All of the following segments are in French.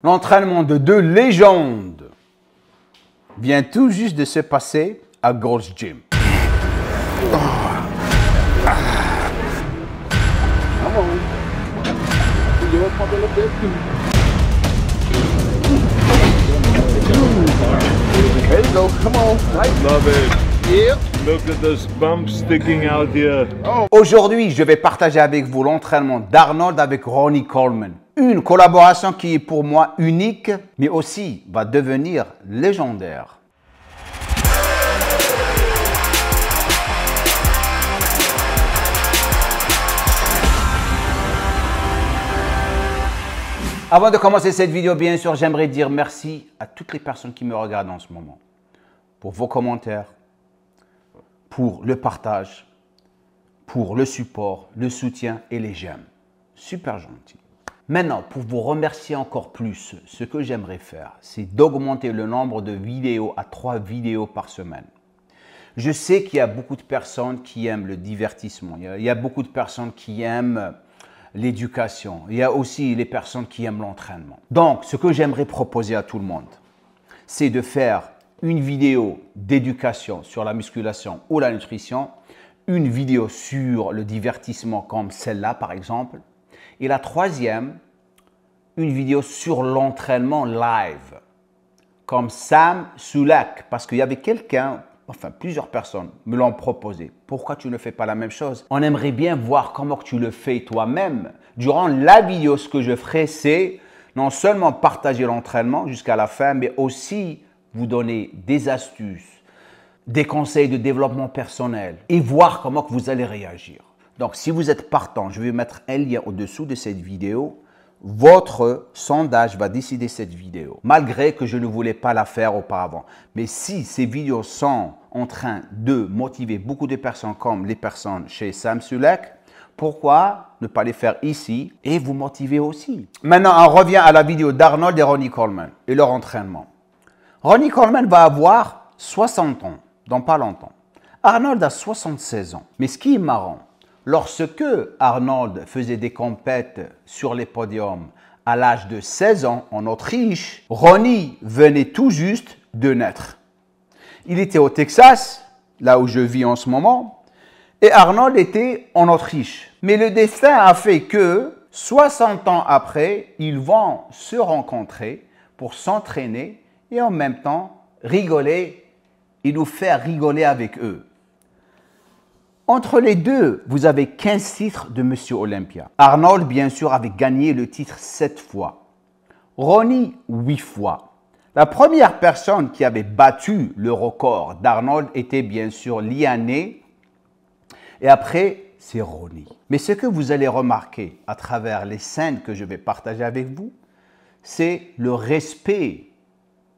L'entraînement de deux légendes vient tout juste de se passer à Gold's Gym. There you go. Come on. Love it. Yep. Look at this bump sticking out here. Aujourd'hui, je vais partager avec vous l'entraînement d'Arnold avec Ronnie Coleman. Une collaboration qui est pour moi unique, mais aussi va devenir légendaire. Avant de commencer cette vidéo, bien sûr, j'aimerais dire merci à toutes les personnes qui me regardent en ce moment. Pour vos commentaires, pour le partage, pour le support, le soutien et les j'aime. Super gentil. Maintenant, pour vous remercier encore plus, ce que j'aimerais faire, c'est d'augmenter le nombre de vidéos à 3 vidéos par semaine. Je sais qu'il y a beaucoup de personnes qui aiment le divertissement. Il y a beaucoup de personnes qui aiment l'éducation. Il y a aussi les personnes qui aiment l'entraînement. Donc, ce que j'aimerais proposer à tout le monde, c'est de faire une vidéo d'éducation sur la musculation ou la nutrition, une vidéo sur le divertissement comme celle-là par exemple, et la troisième, une vidéo sur l'entraînement live, comme Sam Sulek, parce qu'il y avait quelqu'un, enfin plusieurs personnes me l'ont proposé. Pourquoi tu ne fais pas la même chose? On aimerait bien voir comment tu le fais toi-même. Durant la vidéo, ce que je ferai, c'est non seulement partager l'entraînement jusqu'à la fin, mais aussi vous donner des astuces, des conseils de développement personnel et voir comment que vous allez réagir. Donc, si vous êtes partant, je vais mettre un lien au-dessous de cette vidéo. Votre sondage va décider cette vidéo, malgré que je ne voulais pas la faire auparavant. Mais si ces vidéos sont en train de motiver beaucoup de personnes comme les personnes chez Sam Sulek, pourquoi ne pas les faire ici et vous motiver aussi? Maintenant, on revient à la vidéo d'Arnold et Ronnie Coleman et leur entraînement. Ronnie Coleman va avoir 60 ans, dans pas longtemps. Arnold a 76 ans. Mais ce qui est marrant, lorsque Arnold faisait des compètes sur les podiums à l'âge de 16 ans en Autriche, Ronnie venait tout juste de naître. Il était au Texas, là où je vis en ce moment, et Arnold était en Autriche. Mais le destin a fait que 60 ans après, ils vont se rencontrer pour s'entraîner et en même temps rigoler et nous faire rigoler avec eux. Entre les deux, vous avez 15 titres de Monsieur Olympia. Arnold, bien sûr, avait gagné le titre 7 fois. Ronnie, 8 fois. La première personne qui avait battu le record d'Arnold était bien sûr Liane. Et après, c'est Ronnie. Mais ce que vous allez remarquer à travers les scènes que je vais partager avec vous, c'est le respect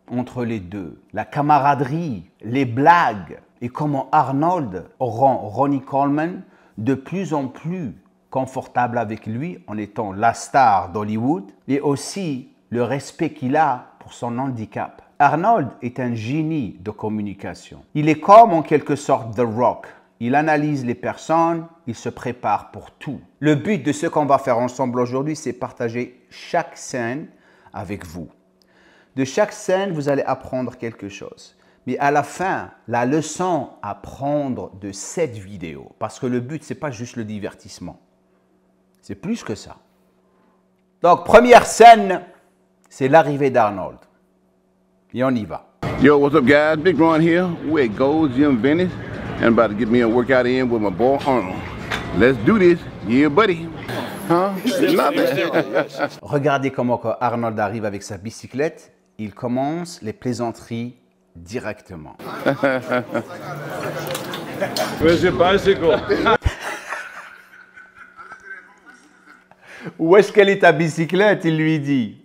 entre les deux, la camaraderie, les blagues et comment Arnold rend Ronnie Coleman de plus en plus confortable avec lui en étant la star d'Hollywood et aussi le respect qu'il a pour son handicap. Arnold est un génie de communication. Il est comme en quelque sorte The Rock. Il analyse les personnes, il se prépare pour tout. Le but de ce qu'on va faire ensemble aujourd'hui, c'est partager chaque scène avec vous. De chaque scène, vous allez apprendre quelque chose. Mais à la fin, la leçon à prendre de cette vidéo, parce que le but, ce n'est pas juste le divertissement. C'est plus que ça. Donc, première scène, c'est l'arrivée d'Arnold. Et on y va. Yo, what's up, guys? Big Ron here. We're at Gold's Gym Venice, and I'm about to get me a workout in with my boy Arnold. Let's do this. Yeah, buddy. Huh? Nothing. Regardez comment Arnold arrive avec sa bicyclette. Il commence les plaisanteries directement. Where's your bicycle? Où est-ce qu'elle est ta bicyclette? Il lui dit.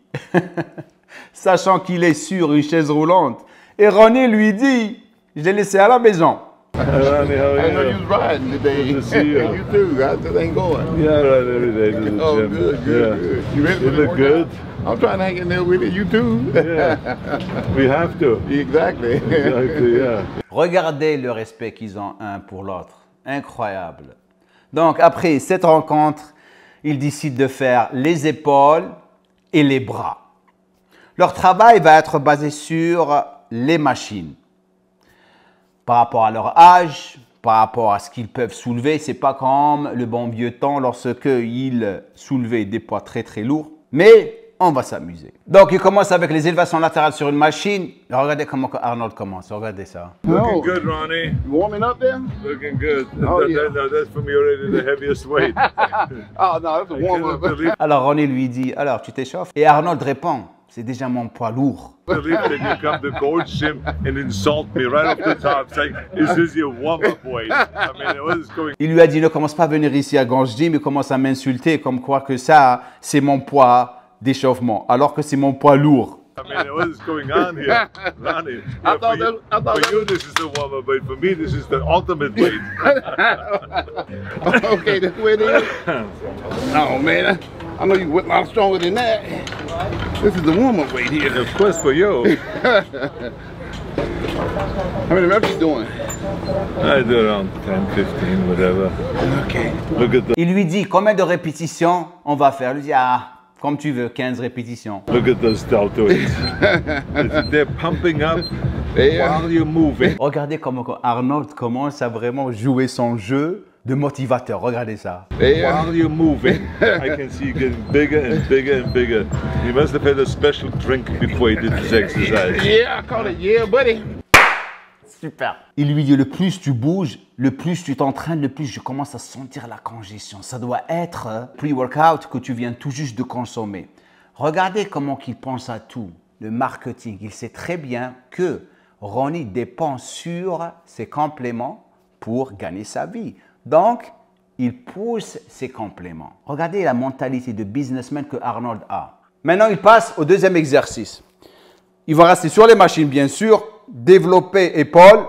Sachant qu'il est sur une chaise roulante. Et René lui dit, je l'ai laissé à la maison. Ronnie, how I are know you you? was riding today. Good to see you. You too. How's the thing going? Yeah, I ride every day to the Oh, gym. good, good, Yeah. good. You ready for You the look workout? good. I'm trying to hang in there with you. You too. Yeah. We have to. Exactly. Exactly, yeah. Regardez le respect qu'ils ont un pour l'autre. Incroyable. Donc, après cette rencontre, ils décident de faire les épaules et les bras. Leur travail va être basé sur les machines. Par rapport à leur âge, par rapport à ce qu'ils peuvent soulever, c'est pas comme le bon vieux temps lorsque ils soulevaient des poids très très lourds. Mais on va s'amuser. Donc, il commence avec les élévations latérales sur une machine. Regardez comment Arnold commence. Regardez ça. Looking good, Ronnie. You warming up there? Looking good. Oh, yeah. That's from you already the heaviest weight. Oh, no, that's a warm up. Alors, Ronnie lui dit, alors, tu t'échauffes? Et Arnold répond, c'est déjà mon poids lourd. Believe that you come to Coach Gym and insult me right off the top, saying, "Is this your warm-up weight?" I mean, what is going? Il lui a dit, ne commence pas à venir ici à Gange Gym, il commence à m'insulter comme quoi que ça, c'est mon poids d'échauffement, alors que c'est mon poids lourd. I mean, what is going on here, Ronnie? Yeah, for you, this is the warm-up weight. For me, this is the ultimate weight. Okay, that's where it is. Oh man, I know you a lot stronger than that. This is the warm-up weight here. Of course, for you. How many reps you doing? I do around 10, 15, whatever. Okay. Look at the Il lui dit, combien de répétitions on va faire? Il lui dit, ah, comme tu veux, 15 répétitions. those deltoids. They're pumping up while you're moving. Regardez comment Arnold commence à vraiment jouer son jeu de motivateur. Regardez ça. While you're moving, I can see you getting bigger and bigger and bigger. You must have had a special drink before you did this exercise. Yeah, I call it yeah, buddy. Super. Il lui dit, le plus tu bouges, le plus tu t'entraînes, le plus je commence à sentir la congestion. Ça doit être pre-workout que tu viens tout juste de consommer. Regardez comment il pense à tout. Le marketing, il sait très bien que Ronnie dépend sur ses compléments pour gagner sa vie. Donc, il pousse ses compléments. Regardez la mentalité de businessman que Arnold a. Maintenant, il passe au deuxième exercice. Il va rester sur les machines, bien sûr, développer épaules.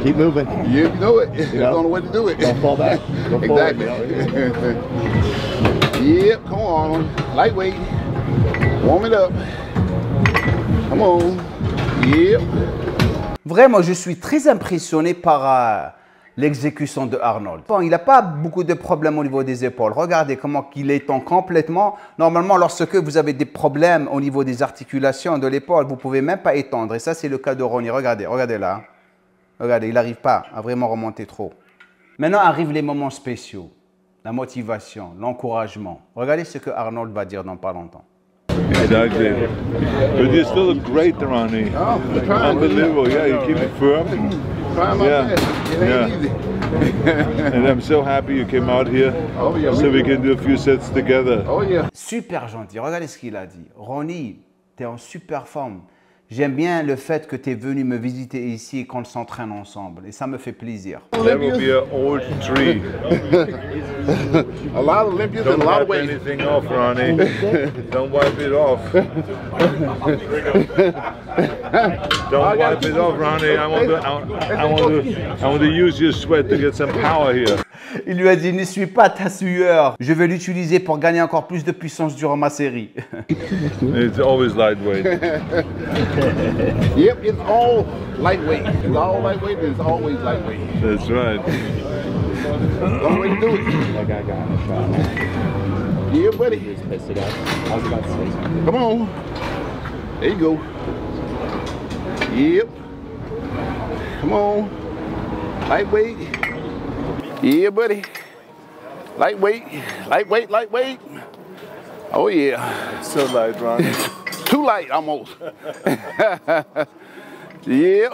Keep moving. Yeah, you know it. That's the only way to do it. Don't fall back. Go forward, Exactly. you know. Yep, come on. Lightweight. Warm it up. Come on. Yep. Vraiment, je suis très impressionné par l'exécution de Arnold. Bon, il n'a pas beaucoup de problèmes au niveau des épaules. Regardez comment il étend complètement. Normalement, lorsque vous avez des problèmes au niveau des articulations de l'épaule, vous ne pouvez même pas étendre. Et ça, c'est le cas de Ronnie. Regardez, regardez là. Regardez, il n'arrive pas à vraiment remonter trop. Maintenant arrivent les moments spéciaux. La motivation, l'encouragement. Regardez ce que Arnold va dire dans pas longtemps. Exactly. But you still look great, Ronnie. Oh, I'm trying. Unbelievable. Yeah, you keep it firm. Trying my Yeah. best. It ain't Yeah. easy. And I'm so happy you came out here Oh, yeah. so we can do a few sets together. Oh yeah. Super gentil. Regardez ce qu'il a dit. Ronnie, tu es en super forme. J'aime bien le fait que tu es venu me visiter ici et qu'on s'entraîne ensemble. Et ça me fait plaisir. That will be an old tree. A lot of Olympians and Don't a lot wipe of weight. anything off, Ronnie. Don't wipe it off. Don't wipe it off, Ronnie. I want to use your sweat to get some power here. Il lui a dit, ne suis pas ta sueur. Je vais l'utiliser pour gagner encore plus de puissance durant ma série. It's always lightweight. Yep, it's all lightweight. It's all lightweight and it's always lightweight. That's right. That's the way to do it. That guy got a shot. Yeah, buddy. Just pissed it up. I was about to say something. Come on. There you go. Yep. Come on. Lightweight. Yeah, buddy. Lightweight. Lightweight, lightweight. Oh, yeah. So light, Ronnie. Too light, almost. Yep.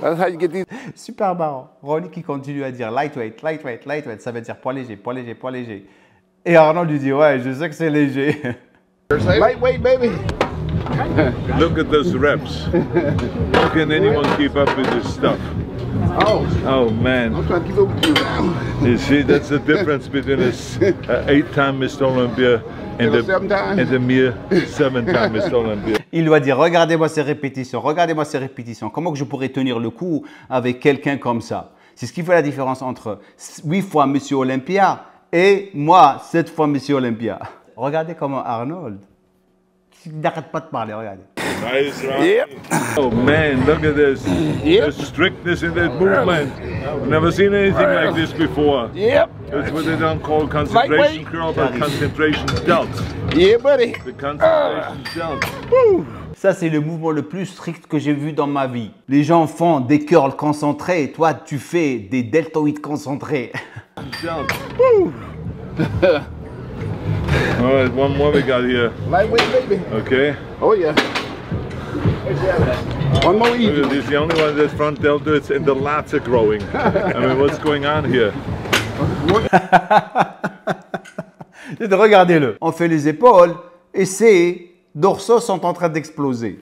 That's how you get these. Super marrant. Ronnie qui continue à dire lightweight, lightweight, lightweight. Ça veut dire poids léger, poids léger, poids léger. Et Arnold lui dit, ouais, je sais que c'est léger. Lightweight, baby. Look at those reps. How can anyone keep up with this stuff? Oh, Oh man. I'm trying to keep up with you now. You see, that's the difference between a 8-time Mr. Olympia and And a 7-time? a mere 7-time Mr. Olympia. Il doit dire, regardez-moi ces répétitions, regardez-moi ces répétitions. Comment que je pourrais tenir le coup avec quelqu'un comme ça? C'est ce qui fait la différence entre 8 fois Monsieur Olympia et moi, 7 fois Monsieur Olympia. Regardez comment Arnold, il n'arrête pas de parler, regardez. Nice, right? Yep. Oh man, look at this. Yep. The strictness in that movement. I've never seen anything like this before. Yep. That's what they don't call concentration Lightweight? curl, but concentration delts. Yeah, buddy. The concentration delts. Ça, c'est le mouvement le plus strict que j'ai vu dans ma vie. Les gens font des curls concentrés et toi, tu fais des deltoïdes concentrés. Delts. All right, one more we got here. Lightweight, baby. Okay. Oh, yeah. One more Look easy. at this, the only one that's front delta, it's and the lats are growing. I mean, what's going on here? Regardez-le. On fait les épaules et ces dorsaux sont en train d'exploser.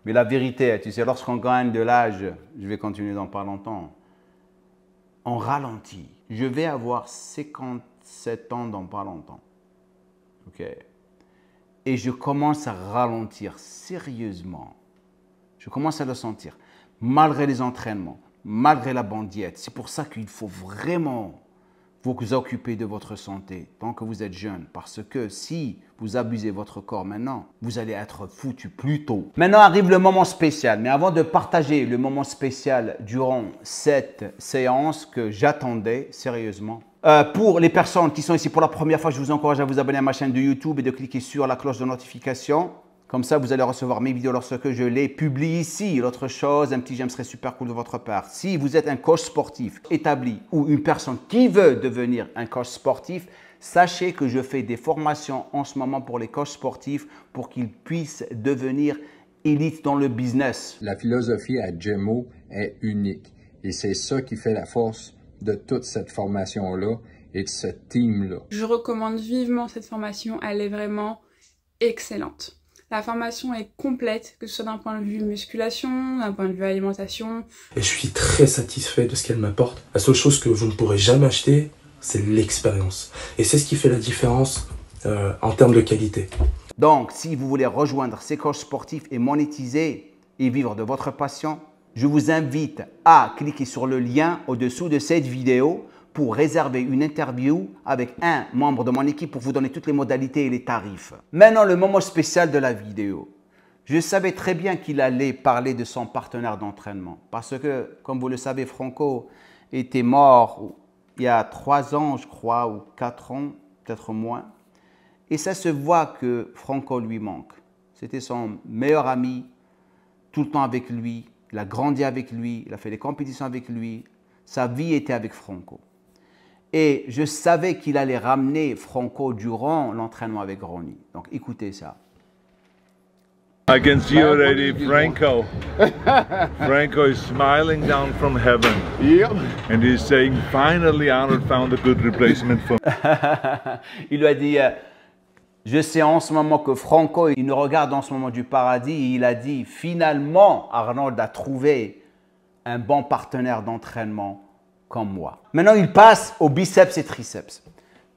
Mais la vérité, tu sais, lorsqu'on gagne de l'âge, je vais continuer dans pas longtemps, on ralentit. Je vais avoir 57 ans dans pas longtemps. Ok. Et je commence à ralentir sérieusement. Je commence à le sentir, malgré les entraînements, malgré la bonne diète. C'est pour ça qu'il faut vraiment vous occuper de votre santé tant que vous êtes jeune. Parce que si vous abusez de votre corps maintenant, vous allez être foutu plus tôt. Maintenant arrive le moment spécial. Mais avant de partager le moment spécial durant cette séance que j'attendais sérieusement, pour les personnes qui sont ici pour la première fois, je vous encourage à vous abonner à ma chaîne de YouTube et de cliquer sur la cloche de notification. Comme ça, vous allez recevoir mes vidéos lorsque je les publie ici. L'autre chose, un petit j'aime serait super cool de votre part. Si vous êtes un coach sportif établi ou une personne qui veut devenir un coach sportif, sachez que je fais des formations en ce moment pour les coachs sportifs pour qu'ils puissent devenir élites dans le business. La philosophie à Gemmo est unique et c'est ça qui fait la force de toute cette formation-là et de ce team-là. Je recommande vivement cette formation, elle est vraiment excellente. La formation est complète, que ce soit d'un point de vue musculation, d'un point de vue alimentation. Et je suis très satisfait de ce qu'elle m'apporte. La seule chose que je ne pourrai jamais acheter, c'est l'expérience. Et c'est ce qui fait la différence en termes de qualité. Donc, si vous voulez rejoindre ces coachs sportifs et monétiser et vivre de votre passion, je vous invite à cliquer sur le lien au-dessous de cette vidéo pour réserver une interview avec un membre de mon équipe pour vous donner toutes les modalités et les tarifs. Maintenant, le moment spécial de la vidéo. Je savais très bien qu'il allait parler de son partenaire d'entraînement parce que, comme vous le savez, Franco était mort il y a 3 ans, je crois, ou 4 ans, peut-être moins. Et ça se voit que Franco lui manque. C'était son meilleur ami, tout le temps avec lui. Il a grandi avec lui, il a fait des compétitions avec lui. Sa vie était avec Franco. Et je savais qu'il allait ramener Franco durant l'entraînement avec Ronnie. Donc écoutez ça. I can see already Franco. Franco is smiling down from heaven. Yep. And he's saying, finally Arnold found a good replacement for me. Il lui a dit, je sais en ce moment que Franco, il nous regarde en ce moment du paradis. Et il a dit, finalement, Arnold a trouvé un bon partenaire d'entraînement comme moi. Maintenant, il passe aux biceps et triceps.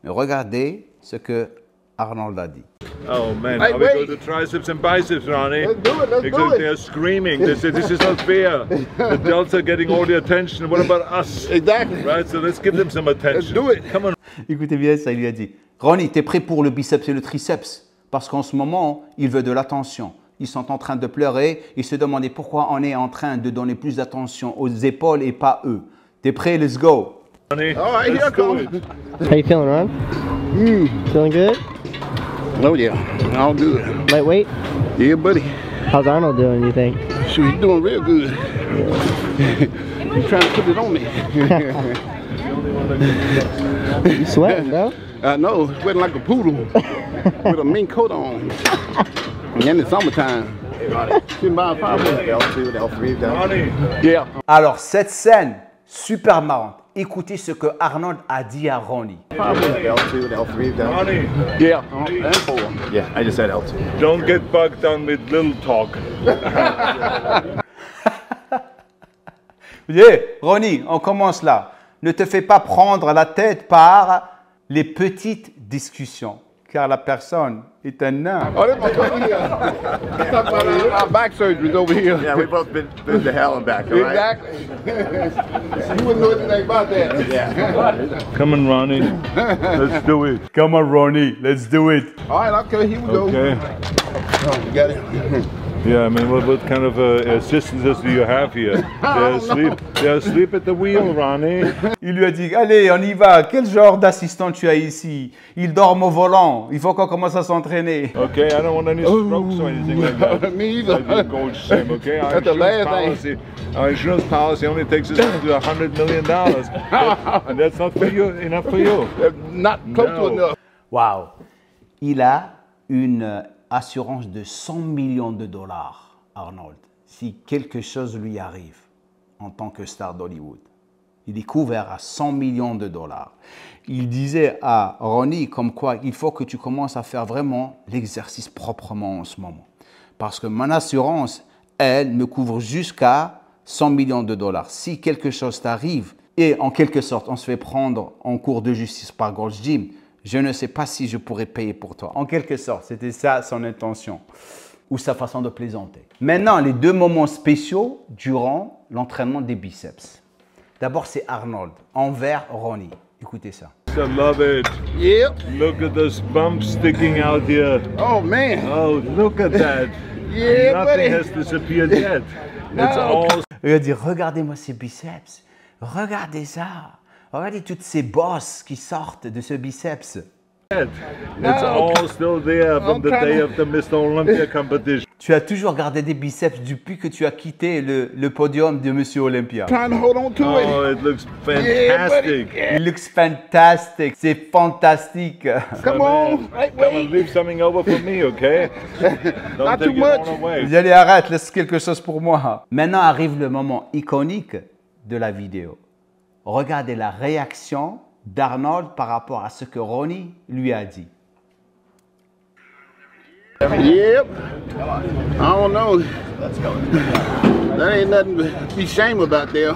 Mais regardez ce que Arnold a dit. Oh man, Hey, now we wait. go to triceps and biceps, Ronnie. Let's do it, let's Because do it. they're screaming. They say, this is not fair. The delts are getting all the attention. What about us? Exactly. Right, so let's give them some attention. Let's do it. Come on. Écoutez bien ça, il lui a dit, Ronnie, tu es prêt pour le biceps et le triceps? Parce qu'en ce moment, il veut de l'attention. Ils sont en train de pleurer. Ils se demandaient pourquoi on est en train de donner plus d'attention aux épaules et pas eux. T'es prêt? Let's go. Ronnie, All right, here let's I do come. it. How you feeling, Ron? Feeling good? Oh, yeah. All good. Lightweight? Yeah, buddy. How's Arnold doing, you think? Shoot, he's doing real good. He's trying to put it on me. You sweating, bro? I know, sweating like a poodle with a mink coat on. And in the summertime. Sitting by a fireplace. L2, L3, Ronnie. Yeah. Alors, cette scène, super marrante. Écoutez ce que Arnold a dit à Ronnie. L2, L3, Ronnie, Yeah. And 4. Yeah, I just said L2. don't get bogged down with little talk. Ronnie, on commence là. Ne te fais pas prendre la tête par les petites discussions, car la personne est un nain. Oh, this my Let's talk about our back surgeries over here. Yeah, we've both been to hell and back, all right? Exactly. You wouldn't know anything about that. Yeah. Come on, Ronnie. Let's do it. Come on, Ronnie, let's do it. All right, okay, here we go. Okay. Oh, you got it. Yeah, I mean, what kind of assistants do you have here? They asleep at the wheel, Ronnie. Il lui a dit, allez, on y va. Quel genre d'assistant tu as ici? Ils dorment au volant. Il faut qu'on commence à s'entraîner. Okay, I don't want any strokes or anything like that. Me either. I did Coach Sim, okay? That's the last thing. Our insurance policy only takes us up to $100 million. And that's not for you, enough for you. Not close to enough. Waouh. Il a une assurance de 100 millions de dollars, Arnold, si quelque chose lui arrive en tant que star d'Hollywood. Il est couvert à 100 millions de dollars. Il disait à Ronnie comme quoi il faut que tu commences à faire vraiment l'exercice proprement en ce moment. Parce que mon assurance, elle, me couvre jusqu'à 100 millions de dollars. Si quelque chose t'arrive et en quelque sorte on se fait prendre en cours de justice par Gold's Gym, je ne sais pas si je pourrais payer pour toi. En quelque sorte, c'était ça son intention ou sa façon de plaisanter. Maintenant, les deux moments spéciaux durant l'entraînement des biceps. D'abord, c'est Arnold envers Ronnie. Écoutez ça. I love it. Yep. Look at those bumps sticking out here. Oh, man. Oh, look at that. Yeah, Nothing buddy. has disappeared yet. It's all Il a dit, regardez-moi ces biceps. Regardez ça. Regardez toutes ces bosses qui sortent de ce biceps. set. It's all still there from the day of the Mr. Olympia competition. Tu as toujours gardé des biceps depuis que tu as quitté le podium de Monsieur Olympia. Trying to hold on to it. Oh, it looks Yeah, fantastic. It looks fantastic. C'est fantastique. Come on, right Come on, way. leave something over for me, okay? Don't Not take too it much. all away. Vous allez arrête, laisse quelque chose pour moi. Maintenant arrive le moment iconique de la vidéo. Regardez la réaction d'Arnold par rapport à ce que Ronnie lui a dit. Yep. I don't know. That ain't nothing to be ashamed about there.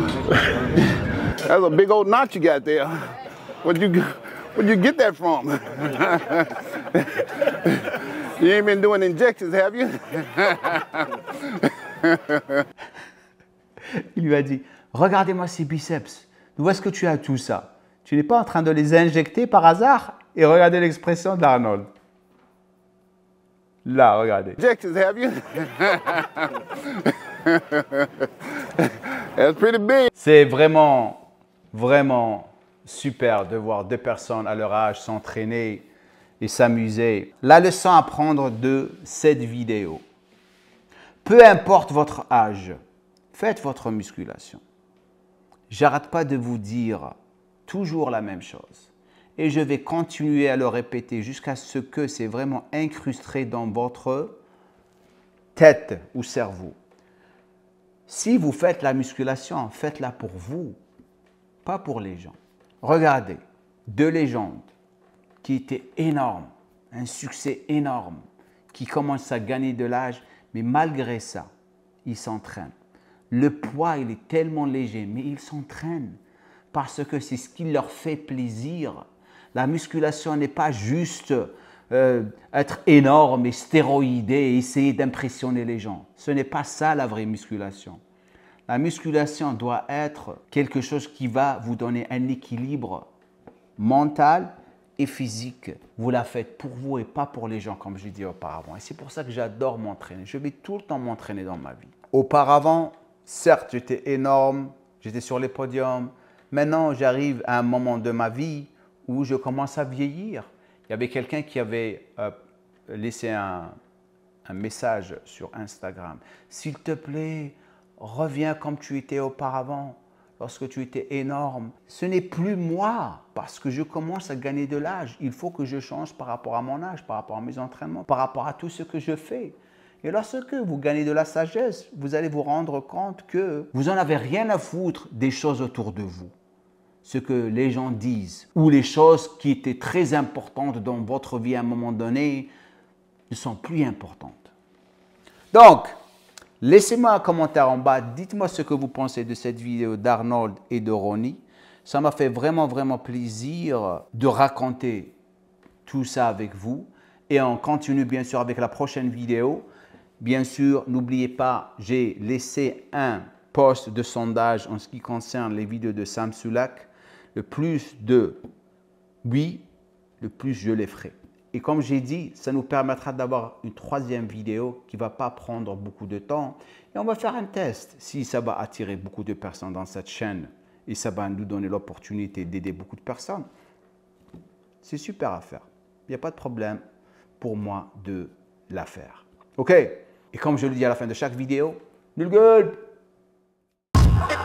That's a big old knot you got there. Where'd you get that from? You ain't been doing injections, have you? Il lui a dit, regardez-moi ces biceps. D'où est-ce que tu as tout ça? Tu n'es pas en train de les injecter par hasard? Et regardez l'expression d'Arnold. Là, regardez. Injections, have you? That's pretty big. C'est vraiment, vraiment super de voir deux personnes à leur âge s'entraîner et s'amuser. La leçon à prendre de cette vidéo. Peu importe votre âge, faites votre musculation. J'arrête pas de vous dire toujours la même chose. Et je vais continuer à le répéter jusqu'à ce que c'est vraiment incrusté dans votre tête ou cerveau. Si vous faites la musculation, faites-la pour vous, pas pour les gens. Regardez, deux légendes qui étaient énormes, un succès énorme, qui commencent à gagner de l'âge, mais malgré ça, ils s'entraînent. Le poids, il est tellement léger, mais ils s'entraînent parce que c'est ce qui leur fait plaisir. La musculation n'est pas juste être énorme et stéroïdé et essayer d'impressionner les gens. Ce n'est pas ça la vraie musculation. La musculation doit être quelque chose qui va vous donner un équilibre mental et physique. Vous la faites pour vous et pas pour les gens, comme je disais auparavant. Et c'est pour ça que j'adore m'entraîner. Je vais tout le temps m'entraîner dans ma vie. Auparavant, certes, j'étais énorme, j'étais sur les podiums. Maintenant, j'arrive à un moment de ma vie où je commence à vieillir. Il y avait quelqu'un qui avait laissé un message sur Instagram. S'il te plaît, reviens comme tu étais auparavant, lorsque tu étais énorme. Ce n'est plus moi, parce que je commence à gagner de l'âge. Il faut que je change par rapport à mon âge, par rapport à mes entraînements, par rapport à tout ce que je fais. Et lorsque vous gagnez de la sagesse, vous allez vous rendre compte que vous n'en avez rien à foutre des choses autour de vous. Ce que les gens disent ou les choses qui étaient très importantes dans votre vie à un moment donné ne sont plus importantes. Donc, laissez-moi un commentaire en bas. Dites-moi ce que vous pensez de cette vidéo d'Arnold et de Ronnie. Ça m'a fait vraiment, vraiment plaisir de raconter tout ça avec vous. Et on continue bien sûr avec la prochaine vidéo. Bien sûr, n'oubliez pas, j'ai laissé un post de sondage en ce qui concerne les vidéos de Sam Sulak. Le plus de oui, le plus je les ferai. Et comme j'ai dit, ça nous permettra d'avoir une troisième vidéo qui ne va pas prendre beaucoup de temps. Et on va faire un test. Si ça va attirer beaucoup de personnes dans cette chaîne et ça va nous donner l'opportunité d'aider beaucoup de personnes, c'est super à faire. Il n'y a pas de problème pour moi de la faire. OK? Et comme je le dis à la fin de chaque vidéo, nul gueule!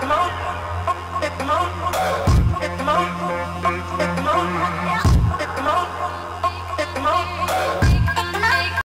Come on.